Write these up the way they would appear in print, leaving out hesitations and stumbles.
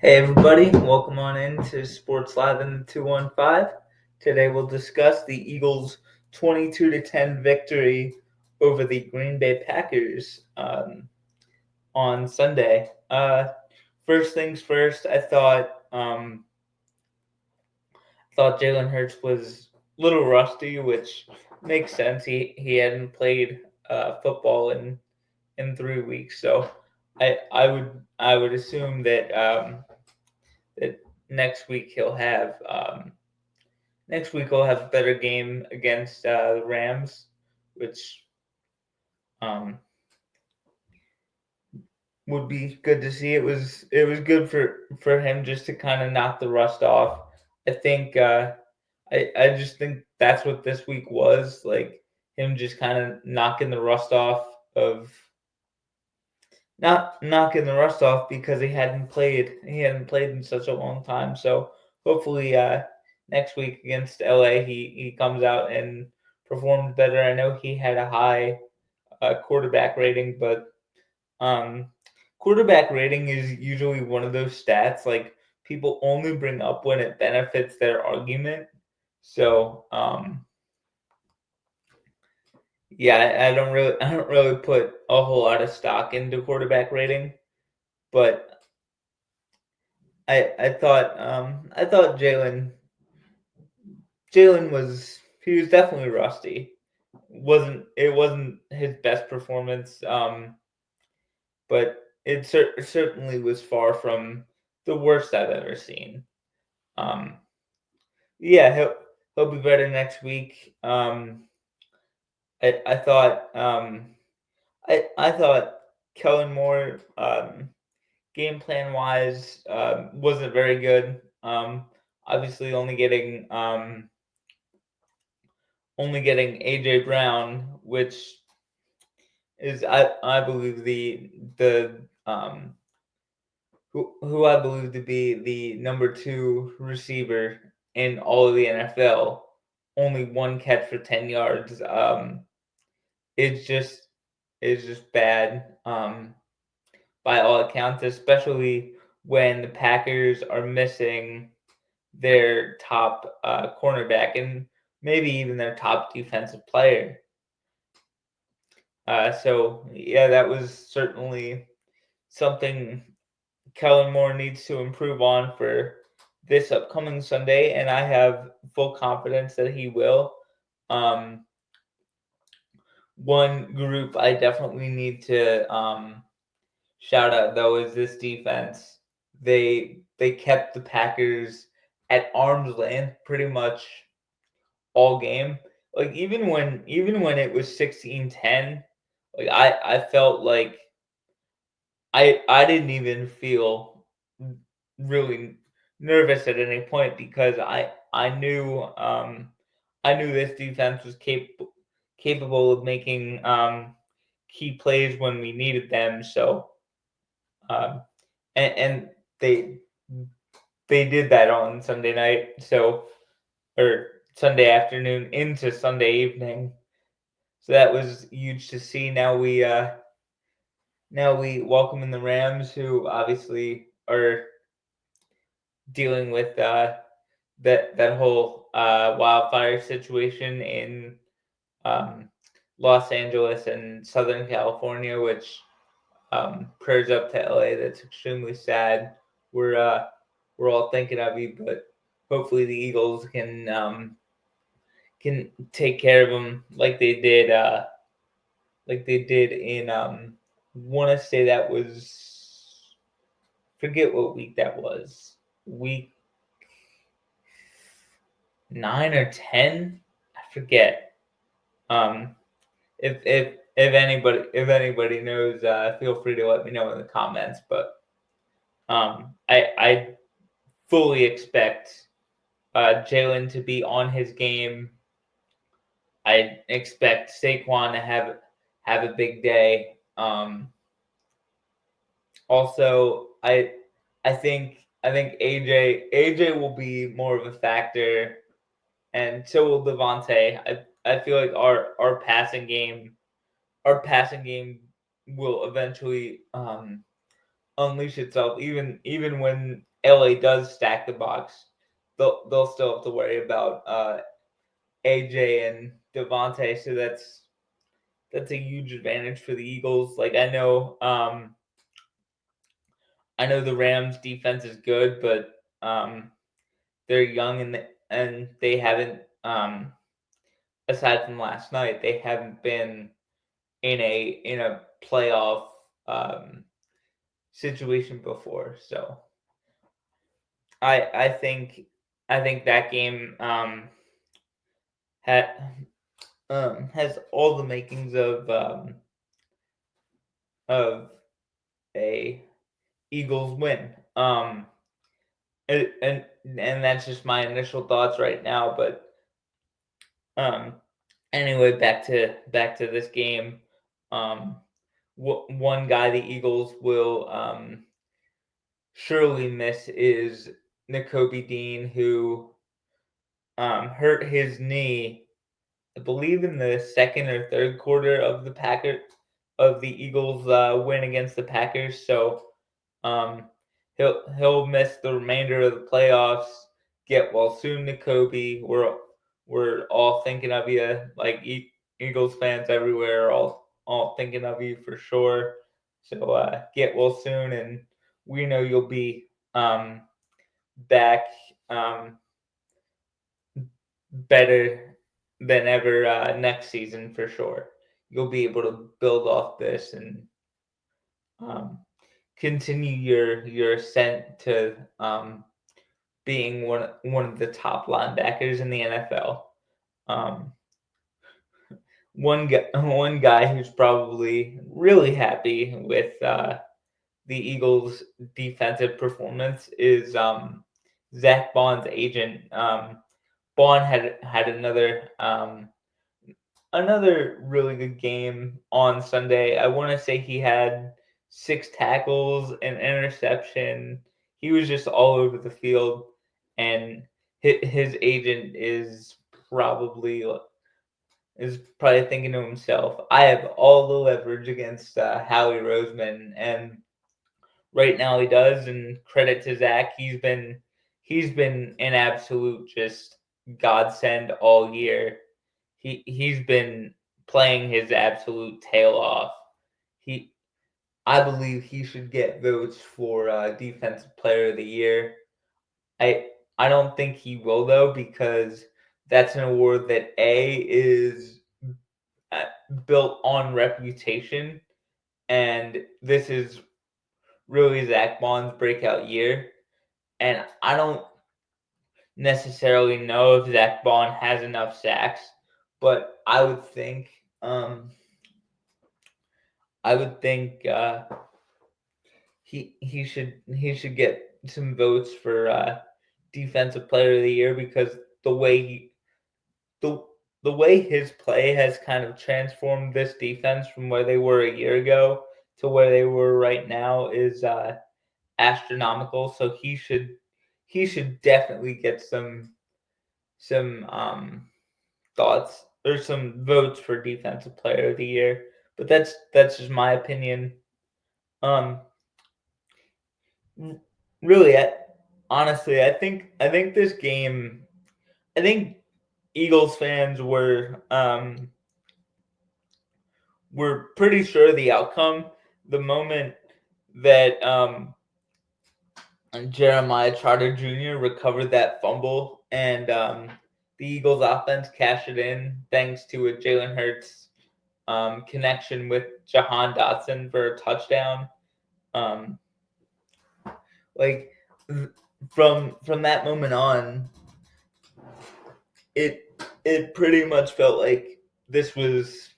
Hey everybody, welcome on in to Sports Live in the 215. Today we'll discuss the Eagles' 22-10 victory over the Green Bay Packers on Sunday. First things first, I thought Jalen Hurts was a little rusty, which makes sense. He hadn't played football in 3 weeks, so I would assume that next week he'll have next week we'll have a better game against the Rams, which um, would be good to see. It was good for him just to kind of knock the rust off. I think I just think that's what this week was like, him just kind of knocking the rust off of not knocking the rust off because he hadn't played in such a long time. So hopefully next week against LA he comes out and performs better. I know he had a high quarterback rating, but um, quarterback rating is usually one of those stats like people only bring up when it benefits their argument. So yeah, I don't really put a whole lot of stock into quarterback rating, but I thought Jalen was definitely rusty. Wasn't his best performance, but it certainly was far from the worst I've ever seen. Um, yeah, he'll be better next week. I thought I thought Kellen Moore, game plan wise, wasn't very good. Obviously only getting AJ Brown, which is I believe who I believe to be the number two receiver in all of the NFL. Only one catch for 10 yards. It's just it's just bad. By all accounts, especially when the Packers are missing their top cornerback and maybe even their top defensive player. So yeah, that was certainly something Kellen Moore needs to improve on for this upcoming Sunday, and I have full confidence that he will. Um, One group I definitely need to shout out though is this defense. They kept the Packers at arm's length pretty much all game. Like even when it was 16-10, like I felt like I didn't even feel really nervous at any point because I knew this defense was capable of making key plays when we needed them. So um, and they did that on Sunday night. So or Sunday afternoon into Sunday evening. So that was huge to see. Now we welcome in the Rams, who obviously are dealing with that whole wildfire situation in um, Los Angeles and Southern California, which prayers up to LA. That's extremely sad. We're uh, we're all thinking of you, but hopefully the Eagles can take care of them like they did in want to say that was forget what week that was, week 9 or 10, I forget. um if anybody knows, feel free to let me know in the comments, but I fully expect Jalen to be on his game. I expect Saquon to have a big day. Also, I think AJ will be more of a factor, and so will Devontae. I feel like our passing game will eventually unleash itself. Even when LA does stack the box, they'll still have to worry about AJ and Devontae. So that's a huge advantage for the Eagles. Like I know the Rams defense is good, but they're young and they haven't aside from last night, they haven't been in a playoff um, situation before. So I think that game had has all the makings of a Eagles win. And that's just my initial thoughts right now. But um, anyway, back to this game. Um, one guy the Eagles will surely miss is Nakobe Dean, who hurt his knee, I believe, in the second or third quarter of the Eagles' win against the Packers. So um, he'll miss the remainder of the playoffs. Get well soon, Nakobe. We're all thinking of you, like Eagles fans everywhere are all thinking of you for sure. So get well soon, and we know you'll be back better than ever next season for sure. You'll be able to build off this and um, continue your ascent to being one of the top linebackers in the NFL. Um, one guy who's probably really happy with the Eagles' defensive performance is Zach Bond's agent. Bond had another really good game on Sunday. I want to say he had 6 tackles, an interception. He was just all over the field, and his agent probably thinking to himself, "I have all the leverage against Howie Roseman," and right now he does. And credit to Zach, he's been an absolute just godsend all year. He's been playing his absolute tail off. He I believe he should get votes for defensive player of the year. I I don't think he will though, because that's an award that is uh, built on reputation, and this is really Zach Bond's breakout year. And I don't necessarily know if Zach Bond has enough sacks, but I would think he should get some votes for defensive player of the year, because the way the the way his play has kind of transformed this defense from where they were a year ago to where they were right now is astronomical. So he should definitely get some thoughts or some votes for defensive player of the year. But that's just my opinion. Um, really, honestly, I think this game, I think Eagles fans were pretty sure of the outcome the moment that Jeremiah Trotter Jr. recovered that fumble, and the Eagles offense cashed it in thanks to a Jalen Hurts connection with Jahan Dotson for a touchdown. Um, like from that moment on, it pretty much felt like this was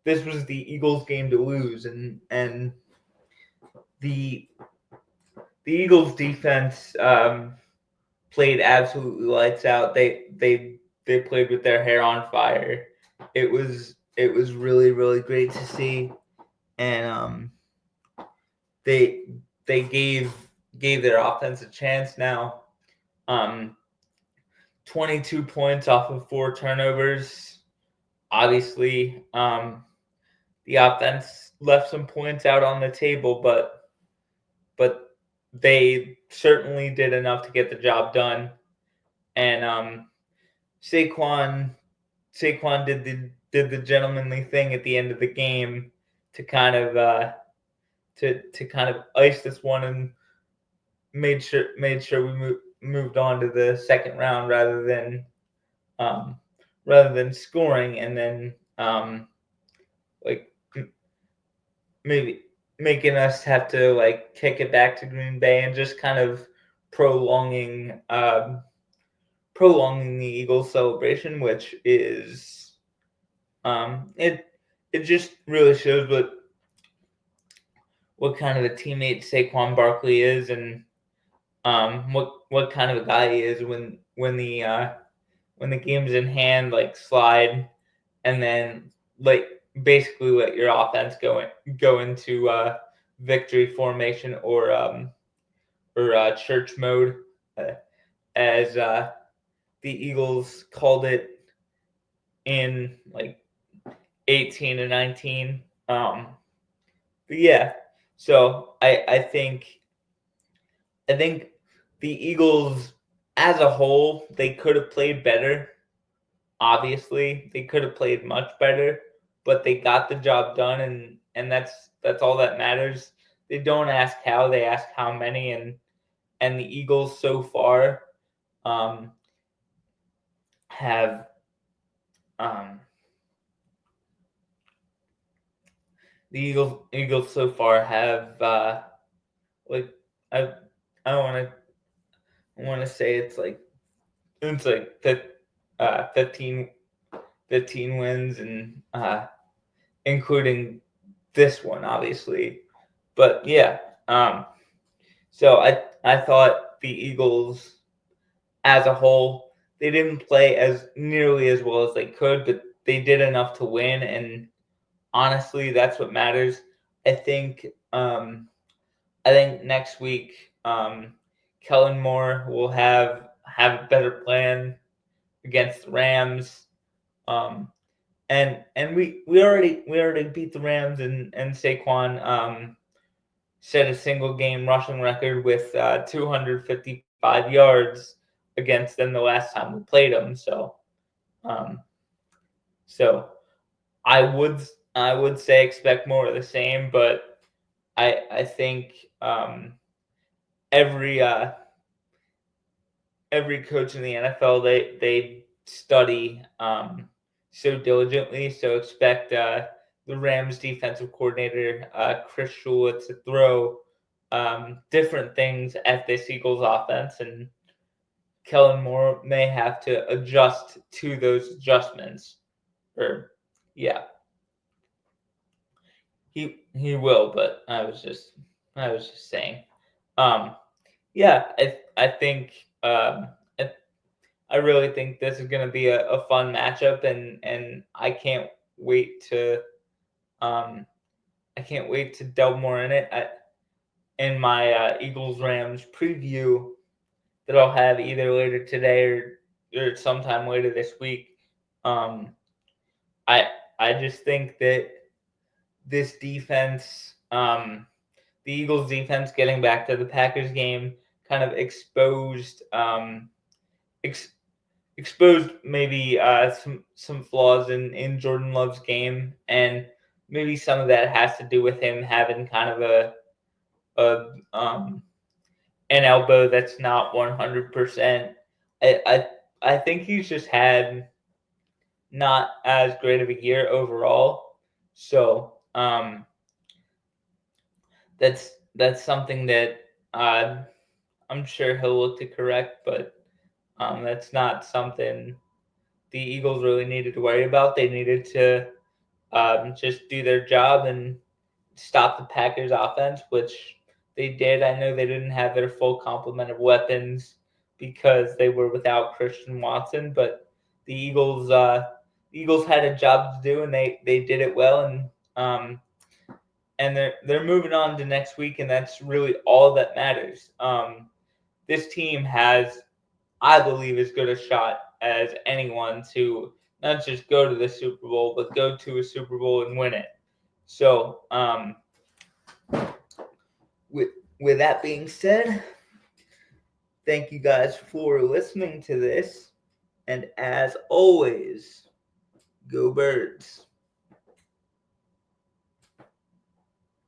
the Eagles' game to lose, and the Eagles' defense played absolutely lights out. They played with their hair on fire. It was really really great to see, and they they gave their offense a chance now. Um, 22 points off of 4 turnovers. Obviously, the offense left some points out on the table, but but they certainly did enough to get the job done. And Saquon did the gentlemanly thing at the end of the game to kind of to kind of ice this one and made sure we moved on to the second round rather than scoring and then like maybe making us have to like kick it back to Green Bay and just kind of prolonging prolonging the Eagles celebration, which is it just really shows what kind of a teammate Saquon Barkley is and what kind of a guy he is when the game's in hand, like slide and then like basically let your offense go into victory formation or church mode, as the Eagles called it in like 18 and 19. But yeah, so I think the Eagles as a whole, they could have played better. Obviously, they could have played much better, but they got the job done, and that's all that matters. They don't ask how, they ask how many, and the Eagles so far have the Eagles so far have like I I want to say it's like 15 wins and including this one obviously, but yeah, so I thought the Eagles as a whole, they didn't play as nearly as well as they could, but they did enough to win, and honestly, that's what matters. I think next week, Kellen Moore will have a better plan against the Rams. And we already beat the Rams, and Saquon set a single game rushing record with 255 yards against them the last time we played them. So so I would say expect more of the same, but I think every every coach in the NFL they study so diligently. So expect the Rams defensive coordinator Chris Shula to throw different things at this Eagles offense, and Kellen Moore may have to adjust to those adjustments. Or yeah, he will. But I was just saying. Yeah, I think I really think this is going to be a fun matchup, and I can't wait to delve more in it. In my Eagles Rams preview that I'll have either later today or sometime later this week. I just think that this defense, the Eagles defense, getting back to the Packers game, kind of exposed exposed maybe some flaws in Jordan Love's game, and maybe some of that has to do with him having kind of an elbow that's not 100%. I think he's just had not as great of a year overall, so that's something that I'm sure he'll look to correct, but that's not something the Eagles really needed to worry about. They needed to just do their job and stop the Packers offense, which they did. I know they didn't have their full complement of weapons because they were without Christian Watson, but the Eagles had a job to do, and they did it well, and they're moving on to next week, and that's really all that matters. This team has, I believe, as good a shot as anyone to not just go to the Super Bowl, but go to a Super Bowl and win it. So, with that being said, thank you guys for listening to this. And as always, go Birds.